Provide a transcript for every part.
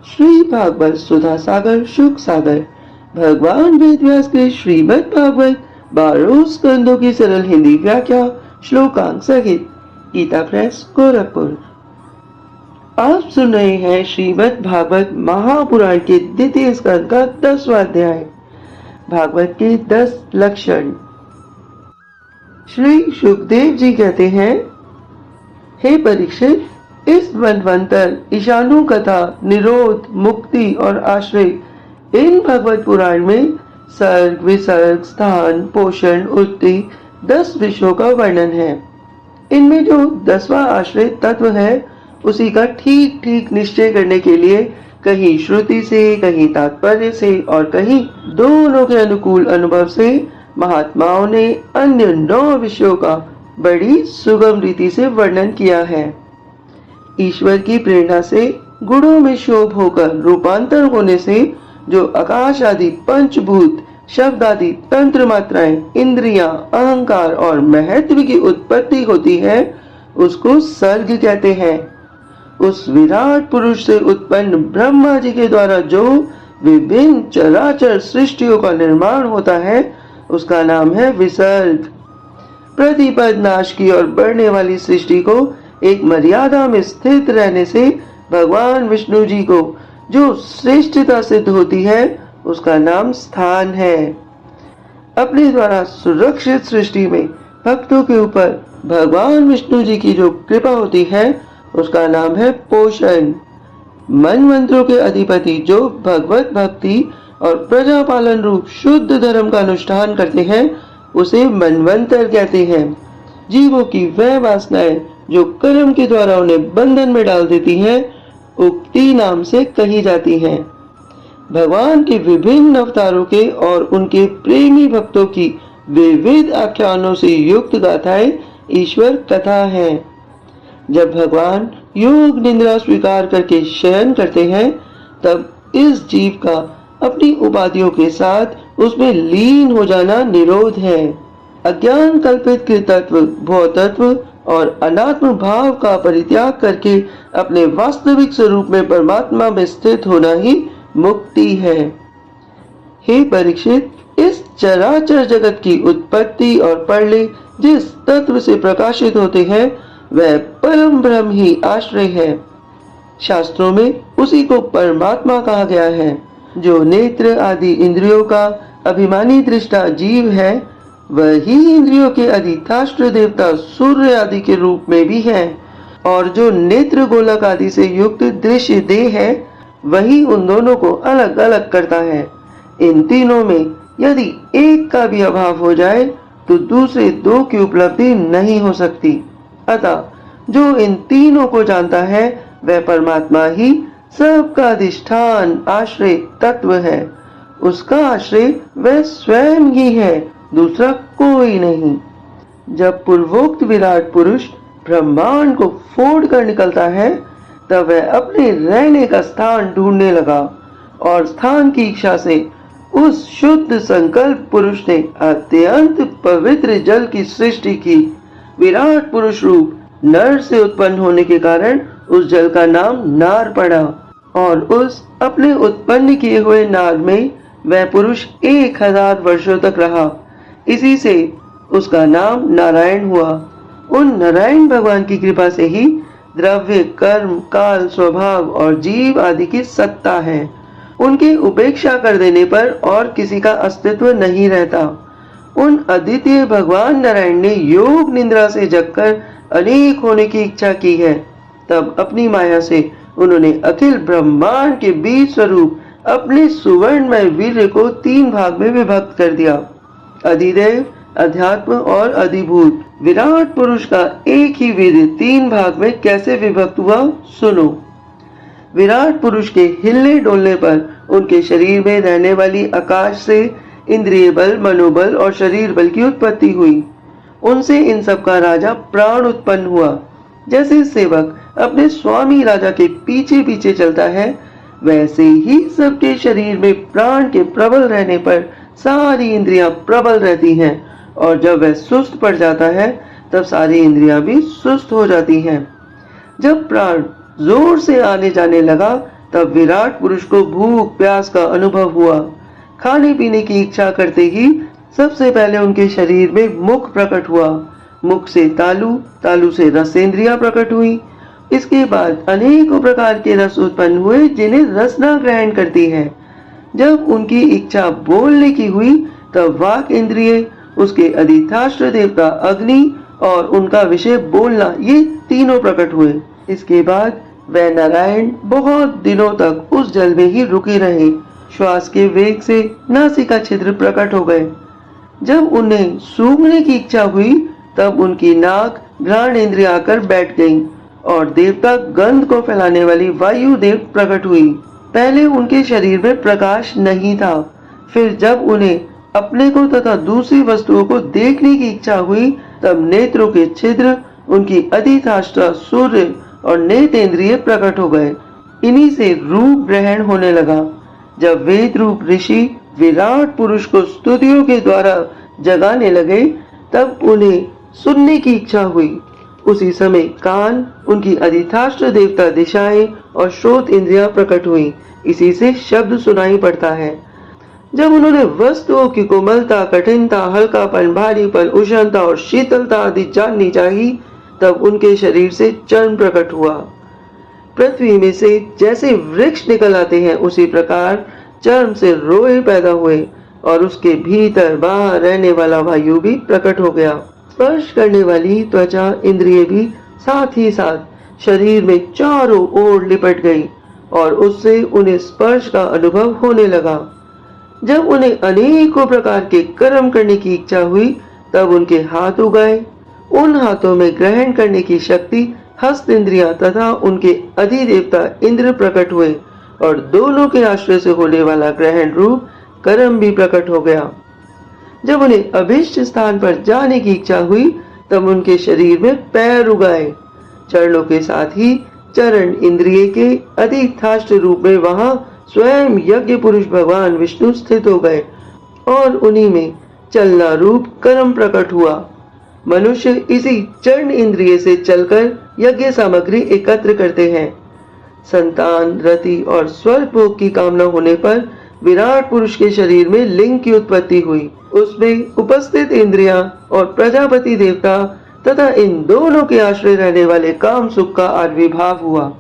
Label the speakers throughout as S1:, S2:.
S1: श्री भागवत सुधा सागर शुक सागर। भगवान वेद व्यास के श्रीमद् भागवत 12 स्कंदों की सरल हिंदी व्याख्या श्लोकांक सहित। गीता प्रेस गोरखपुर। आप सुन रहे हैं श्रीमद् भागवत महापुराण के द्वितीय स्कंद का 10वां अध्याय, भागवत के 10 लक्षण। श्री सुखदेव जी कहते हैं, हे परीक्षित, इस मनवंतर, ईशानु कथा, निरोध, मुक्ति और आश्रय, इन भगवत पुराण में सर्ग, विसर्ग, स्थान, पोषण, उत्ति 10 विषयों का वर्णन है। इनमें जो 10वां आश्रय तत्व है, उसी का ठीक ठीक निश्चय करने के लिए कहीं श्रुति से, कहीं तात्पर्य से और कहीं दोनों के अनुकूल अनुभव से महात्माओं ने अन्य 9 विषयों का बड़ी सुगम रीति से वर्णन किया है। ईश्वर की प्रेरणा से गुणों में शोभ होकर रूपांतर होने से जो आकाश आदि पंचभूत, शब्द आदि तंत्र मात्राएं, इंद्रियां, अहंकार और महत्व की उत्पत्ति होती है, उसको सर्ग कहते हैं। उस विराट पुरुष से उत्पन्न ब्रह्मा जी के द्वारा जो विभिन्न चराचर सृष्टियों का निर्माण होता है, उसका नाम है विसर्ग। प्रतिपद नाश की ओर बढ़ने वाली सृष्टि को एक मर्यादा में स्थित रहने से भगवान विष्णु जी को जो श्रेष्ठता सिद्ध होती है, उसका नाम स्थान है। अपने द्वारा सुरक्षित सृष्टि में भक्तों के ऊपर भगवान विष्णु जी की जो कृपा होती है, उसका नाम है पोषण। मन मंत्रों के अधिपति जो भगवत भक्ति और प्रजा पालन रूप शुद्ध धर्म का अनुष्ठान करते हैं, उसे मनवंतर कहते हैं। जीवों की वह वासनाएं जो कर्म के द्वारा उन्हें बंधन में डाल देती हैं, उक्ति नाम से कही जाती हैं। भगवान के विभिन्न अवतारों के और उनके प्रेमी भक्तों की विविध आख्यानों से युक्त गाथाएं ईश्वर कथा है। जब भगवान योग निद्रा स्वीकार करके शयन करते हैं, तब इस जीव का अपनी उपाधियों के साथ उसमें लीन हो जाना निरोध है। अज्ञान कल्पित कृतत्व, भौतत्व और अनात्म भाव का परित्याग करके अपने वास्तविक स्वरूप में परमात्मा में स्थित होना ही मुक्ति है। हे परीक्षित, इस चराचर जगत की उत्पत्ति और प्रलय जिस तत्व से प्रकाशित होते हैं, वह परम ब्रह्म ही आश्रय है। शास्त्रों में उसी को परमात्मा कहा गया है। जो नेत्र आदि इंद्रियों का अभिमानी दृष्टा जीव है, वही इंद्रियों के अधिष्ठात्र देवता सूर्य आदि के रूप में भी है, और जो नेत्र गोलक आदि से युक्त दृश्य देह है, वही उन दोनों को अलग अलग करता है। इन तीनों में यदि एक का भी अभाव हो जाए, तो दूसरे 2 की उपलब्धि नहीं हो सकती। अतः जो इन तीनों को जानता है, वह परमात्मा ही सबका अधिष्ठान आश्रय तत्व है। उसका आश्रय वह स्वयं ही है, दूसरा कोई नहीं। जब पूर्वोक्त विराट पुरुष ब्रह्मांड को फोड़ कर निकलता है, तब वह अपने रहने का स्थान ढूंढने लगा, और स्थान की इच्छा से उस शुद्ध संकल्प पुरुष ने अत्यंत पवित्र जल की सृष्टि की। विराट पुरुष रूप नर से उत्पन्न होने के कारण उस जल का नाम नार पड़ा, और उस अपने उत्पन्न किए हुए नार में वह पुरुष 1000 वर्षों तक रहा। इसी से उसका नाम नारायण हुआ। उन नारायण भगवान की कृपा से ही द्रव्य, कर्म, काल, स्वभाव और जीव आदि की सत्ता है। उनकी उपेक्षा कर देने पर और किसी का अस्तित्व नहीं रहता। उन अद्वितीय भगवान नारायण ने योग निद्रा से जगकर अनेक होने की इच्छा की है। तब अपनी माया से उन्होंने अखिल ब्रह्मांड के बीज स्वरूप अपने सुवर्णमय वीर्य को 3 भाग में विभक्त कर दिया। अधिदेव, अध्यात्म और अधिभूत विराट पुरुष का एक ही वीर्य 3 भाग में कैसे विभक्त हुआ, सुनो। विराट पुरुष के हिलने डोलने पर उनके शरीर में रहने वाली आकाश से इंद्रिय बल, मनोबल और शरीर बल की उत्पत्ति हुई। उनसे इन सब का राजा प्राण उत्पन्न हुआ। जैसे सेवक अपने स्वामी राजा के पीछे पीछे चलता है, वैसे ही सबके शरीर में प्राण के प्रबल रहने पर सारी इंद्रियां प्रबल रहती हैं, और जब वह सुस्त पड़ जाता है, तब सारी इंद्रियां भी सुस्त हो जाती हैं। जब प्राण जोर से आने जाने लगा, तब विराट पुरुष को भूख प्यास का अनुभव हुआ। खाने पीने की इच्छा करते ही सबसे पहले उनके शरीर में मुख प्रकट हुआ। मुख से तालु, तालु से रसेंद्रियां प्रकट हुई। इसके बाद अनेकों प्रकार के रस उत्पन्न हुए जिन्हें रसना ग्रहण करती है। जब उनकी इच्छा बोलने की हुई तब वाक इंद्रिय, उसके अधिष्ठात्र देवता अग्नि और उनका विषय बोलना, ये तीनों प्रकट हुए। इसके बाद वह नारायण बहुत दिनों तक उस जल में ही रुके रहे। श्वास के वेग से नासिका छिद्र प्रकट हो गए। जब उन्हें सूंघने की इच्छा हुई तब उनकी नाक घ्राण इंद्रिय आकर बैठ गई और देवता गंध को फैलाने वाली वायु देव प्रकट हुई। पहले उनके शरीर में प्रकाश नहीं था। फिर जब उन्हें अपने को तथा दूसरी वस्तुओं को देखने की इच्छा हुई तब नेत्रों के छिद्र, उनकी अधिष्ठात्र सूर्य और नेत्रेंद्रिय प्रकट हो गए। इन्हीं से रूप ग्रहण होने लगा। जब वेद रूप ऋषि विराट पुरुष को स्तुतियों के द्वारा जगाने लगे तब उन्हें सुनने की इच्छा हुई। उसी समय कान, उनकी अधिष्ठात्र देवता दिशाएं और श्रोत इंद्रियां प्रकट हुई। इसी से शब्द सुनाई पड़ता है। जब उन्होंने वस्तुओं की कोमलता, कठिनता, हल्कापन, भारीपन, उष्णता और शीतलता आदि जाननी चाहिए तब उनके शरीर से चर्म प्रकट हुआ। पृथ्वी में से जैसे वृक्ष निकल आते हैं उसी प्रकार चर्म से रोए पैदा हुए और उसके भीतर बाहर रहने वाला वायु भी प्रकट हो गया। स्पर्श करने वाली त्वचा इंद्रिय भी साथ ही साथ शरीर में चारों ओर लिपट गई और उससे उन्हें स्पर्श का अनुभव होने लगा। जब उन्हें अनेकों प्रकार के कर्म करने की इच्छा हुई तब उनके हाथ उगाए। उन हाथों में ग्रहण करने की शक्ति, हस्त इंद्रियां तथा उनके अधिदेवता इंद्र प्रकट हुए और दोनों के आश्रय से होने वाला ग्रहण रूप कर्म भी प्रकट हो गया। जब उन्हें अभिष्ट स्थान पर जाने की इच्छा हुई तब उनके शरीर में पैर उगाए। चरणों के साथ ही चरण इंद्रिय के अधिष्ठात्र रूप में वहां स्वयं यज्ञ पुरुष भगवान विष्णु स्थित हो गए और उन्हीं में चलना रूप कर्म प्रकट हुआ। मनुष्य इसी चरण इंद्रिय से चलकर यज्ञ सामग्री एकत्र करते हैं। संतान, रति और स्वर्ग भोग की कामना होने पर विराट पुरुष के शरीर में लिंग की उत्पत्ति हुई। उसमें उपस्थित इंद्रियां और प्रजापति देवता तथा इन दोनों के आश्रय रहने वाले काम सुख का आविर्भाव हुआ।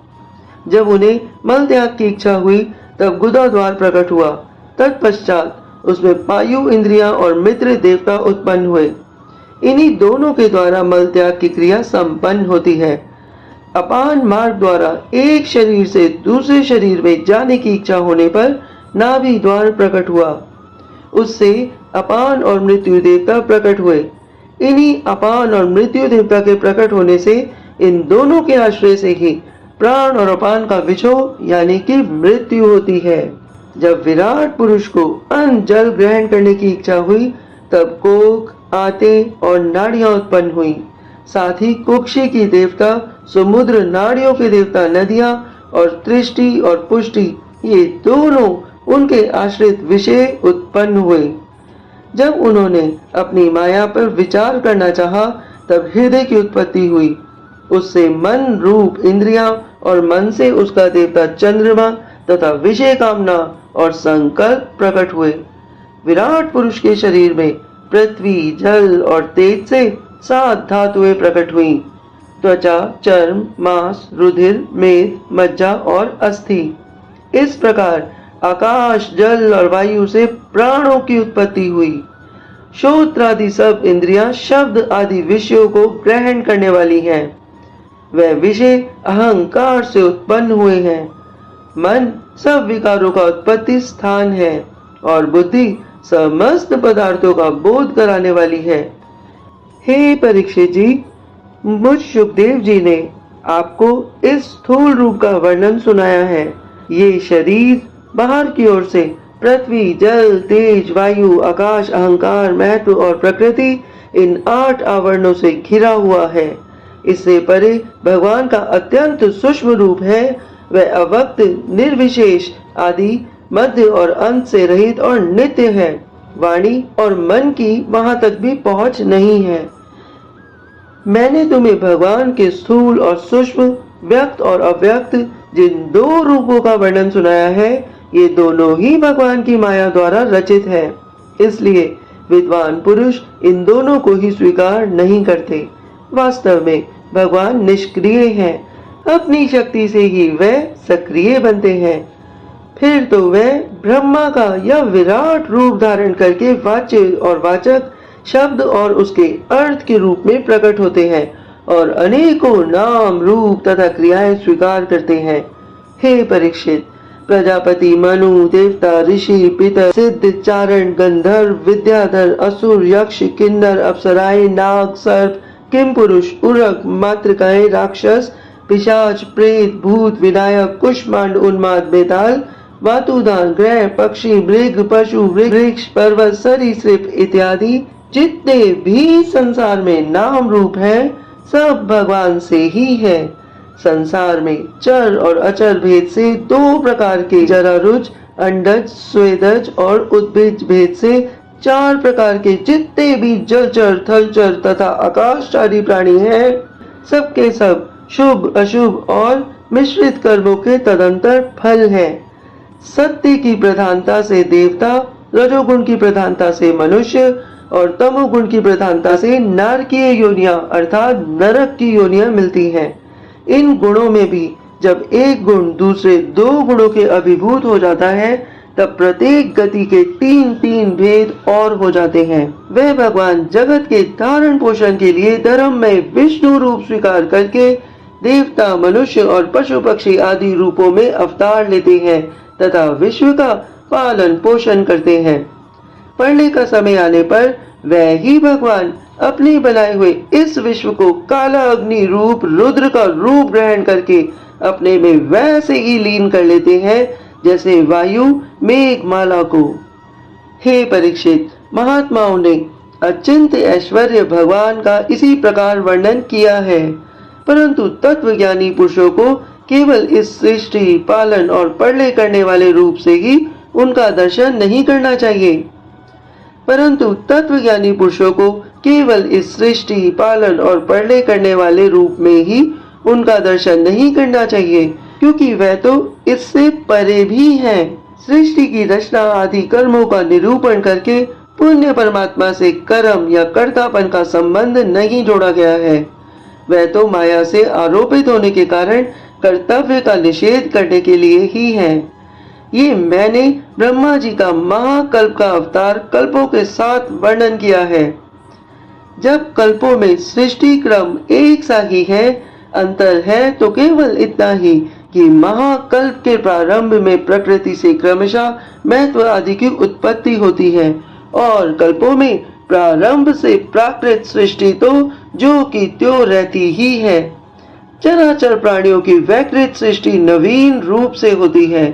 S1: जब उन्हें मल त्याग की इच्छा हुई तब गुदा द्वार प्रकट हुआ। तत्पश्चात उसमें पायु इंद्रियां और मित्र देवता उत्पन्न हुए। इन्हीं दोनों के द्वारा मल त्याग की क्रिया संपन्न होती है। अपान मार्ग द्वारा एक शरीर से दूसरे शरीर में जाने की इच्छा होने पर नाभि द्वार प्रकट हुआ। उससे अपान और मृत्यु देवता प्रकट हुए। इन्हीं अपान और मृत्यु देवता के प्रकट होने से इन दोनों के आश्रय से ही प्राण और अपान का विछोह यानी कि मृत्यु होती है। जब विराट पुरुष को अन्न जल ग्रहण करने की इच्छा हुई तब कोक, आते और नाड़ियां उत्पन्न हुई। साथ ही कुक्षी की देवता समुद्र, नाड़ियों के देवता नदियां और तृष्टि और पुष्टि, ये दोनों उनके आश्रित विषय उत्पन्न हुए। जब उन्होंने अपनी माया पर विचार करना चाहा तब हृदय की उत्पत्ति हुई। उससे मन रूप इंद्रियां और मन से उसका देवता चंद्रमा तथा विषय कामना और संकल्प प्रकट हुए। विराट पुरुष के शरीर में पृथ्वी, जल और तेज से 7 धातुएं प्रकट हुई। त्वचा, चर्म, मांस, रुधिर, मेद, मज्जा और अस्थि। इस प्रकार आकाश, जल और वायु से प्राणों की उत्पत्ति हुई। श्रोत्र आदि सब इंद्रियां शब्द आदि विषयों को ग्रहण करने वाली हैं। वह विषय अहंकार से उत्पन्न हुए हैं। मन सब विकारों का उत्पत्ति स्थान है और बुद्धि समस्त पदार्थों का बोध कराने वाली है। हे परीक्षित जी, मुझ सुखदेव जी ने आपको इस स्थूल रूप का वर्णन सुनाया है। ये शरीर बाहर की ओर से पृथ्वी, जल, तेज, वायु, आकाश, अहंकार, महत्व और प्रकृति, इन 8 आवरणों से घिरा हुआ है। इससे परे भगवान का अत्यंत सूक्ष्म रूप है। वह अव्यक्त, निर्विशेष, आदि, मध्य और अंत से रहित और नित्य है। वाणी और मन की वहां तक भी पहुंच नहीं है। मैंने तुम्हें भगवान के स्थूल और सूक्ष्म, व्यक्त और अव्यक्त, जिन दो रूपों का वर्णन सुनाया है, ये दोनों ही भगवान की माया द्वारा रचित है। इसलिए विद्वान पुरुष इन दोनों को ही स्वीकार नहीं करते। वास्तव में भगवान निष्क्रिय हैं, अपनी शक्ति से ही वह सक्रिय बनते हैं। फिर तो वह ब्रह्मा का यह विराट रूप धारण करके वाच्य और वाचक शब्द और उसके अर्थ के रूप में प्रकट होते हैं और अनेकों नाम रूप तथा क्रियाएं स्वीकार करते हैं। हे परीक्षित, प्रजापति, मनु, देवता, ऋषि, पितर, सिद्ध, चारण, गंधर्व, विद्याधर, असुर, यक्ष, किन्नर, अप्सराएं, नाग, सर्प, किम पुरुष, उरग, मातृकाएं, राक्षस, पिशाच, प्रेत, भूत, विनायक, कुष्मांड, उन्माद, बेताल, वातुदान, ग्रह, पक्षी, मृग, पशु, वृक्ष, पर्वत, सरीसृप इत्यादि जितने भी संसार में नाम रूप है, सब भगवान से ही है। संसार में चर और अचर भेद से दो प्रकार के, जरारुज, अंडज, स्वेदज और उद्भिज भेद से चार प्रकार के जितने भी जलचर, थलचर तथा आकाशचारी प्राणी हैं, सबके सब शुभ, अशुभ और मिश्रित कर्मों के तदंतर फल हैं। सत्य की प्रधानता से देवता, रजोगुण की प्रधानता से मनुष्य और तमोगुण की प्रधानता से नारकीय योनियां अर्थात नरक की योनियां मिलती हैं। इन गुणों में भी जब एक गुण दूसरे दो गुणों के अभिभूत हो जाता है, तब प्रत्येक गति के तीन तीन भेद और हो जाते हैं। वह भगवान जगत के धारण पोषण के लिए धर्म में विष्णु रूप स्वीकार करके देवता, मनुष्य और पशु पक्षी आदि रूपों में अवतार लेते हैं तथा विश्व का पालन पोषण करते हैं। पढ़ने का समय आने पर वह ही भगवान अपने बनाए हुए इस विश्व को काला अग्नि रूप रुद्र का रूप ग्रहण करके अपने में वैसे ही लीन कर लेते हैं जैसे वायु मेघमाला को। हे परीक्षित, महात्माओं ने अचिंत ऐश्वर्य भगवान का इसी प्रकार वर्णन किया है, परंतु तत्वज्ञानी पुरुषों को केवल इस सृष्टि, पालन और प्रलय करने वाले रूप से ही उनका दर्शन नहीं करना चाहिए। परंतु तत्वज्ञानी पुरुषों को केवल इस सृष्टि, पालन और प्रलय करने वाले रूप में ही उनका दर्शन नहीं करना चाहिए, क्योंकि वह तो इससे परे भी हैं। सृष्टि की रचना आदि कर्मों का निरूपण करके पुण्य परमात्मा से कर्म या कर्तापन का संबंध नहीं जोड़ा गया है। वह तो माया से आरोपित होने के कारण कर्तव्य का निषेध करने के लिए ही है। ये मैंने ब्रह्मा जी का महाकल्प का अवतार कल्पों के साथ वर्णन किया है। जब कल्पों में सृष्टि क्रम एक सा ही है, अंतर है तो केवल इतना ही कि महाकल्प के प्रारंभ में प्रकृति से क्रमशः महत्व आदि की उत्पत्ति होती है और कल्पों में प्रारंभ से प्राकृत सृष्टि तो जो की त्यों रहती ही है। चराचर प्राणियों की वैकृत सृष्टि नवीन रूप से होती है।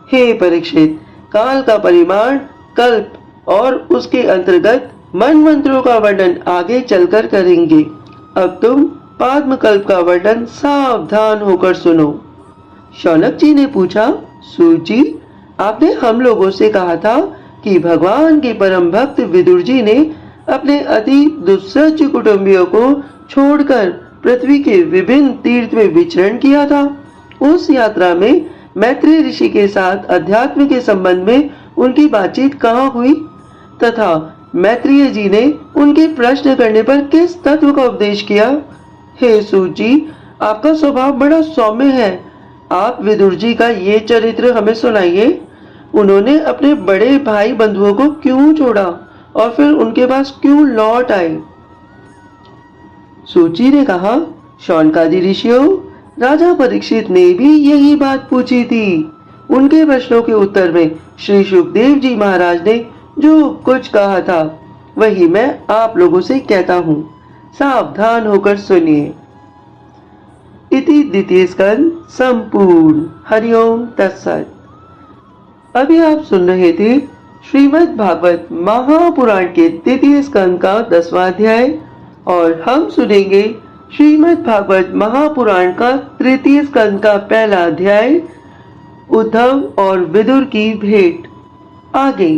S1: हे परीक्षित, काल का परिमाण कल्प और उसके अंतर्गत मनवंतरों का वर्णन आगे चलकर करेंगे। अब तुम पाद्म कल्प का वर्णन सावधान होकर सुनो। शौनक जी ने पूछा, सूत जी, आपने हम लोगों से कहा था कि भगवान के परम भक्त विदुर जी ने अपने अति दुस्सह्य कुटुंबियों को छोड़कर पृथ्वी के विभिन्न तीर्थ में विचरण किया था। उस यात्रा में मैत्री ऋषि के साथ अध्यात्म के संबंध में उनकी बातचीत कहाँ हुई तथा मैत्रेय जी ने उनके प्रश्न करने पर किस तत्व का उपदेश किया? हे सूत जी, आपका स्वभाव बड़ा सौम्य है। आप विदुर जी का ये चरित्र हमें सुनाइए। उन्होंने अपने बड़े भाई बंधुओं को क्यों छोड़ा और फिर उनके पास क्यों लौट आए? सूत जी ने कहा, शौनकादि ऋषियों, राजा परीक्षित ने भी यही बात पूछी थी। उनके प्रश्नों के उत्तर में श्री सुखदेव जी महाराज ने जो कुछ कहा था वही मैं आप लोगों से कहता हूँ। सावधान होकर सुनिए। इति द्वितीय स्कंद संपूर्ण। हरिओम तत्सत। अभी आप सुन रहे थे श्रीमद् भागवत महापुराण के द्वितीय स्कंद का 10वां अध्याय और हम सुनेंगे श्रीमद् भागवत महापुराण का तृतीय स्कंद का पहला अध्याय, उद्धव और विदुर की भेंट। आगे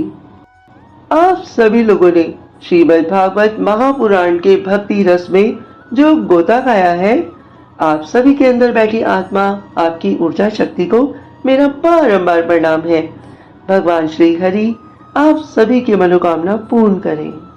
S1: आप सभी लोगों ने श्रीमद् भागवत महापुराण के भक्ति रस में जो गोता खाया है, आप सभी के अंदर बैठी आत्मा, आपकी ऊर्जा शक्ति को मेरा बारंबार प्रणाम है। भगवान श्री हरि आप सभी की मनोकामना पूर्ण करें।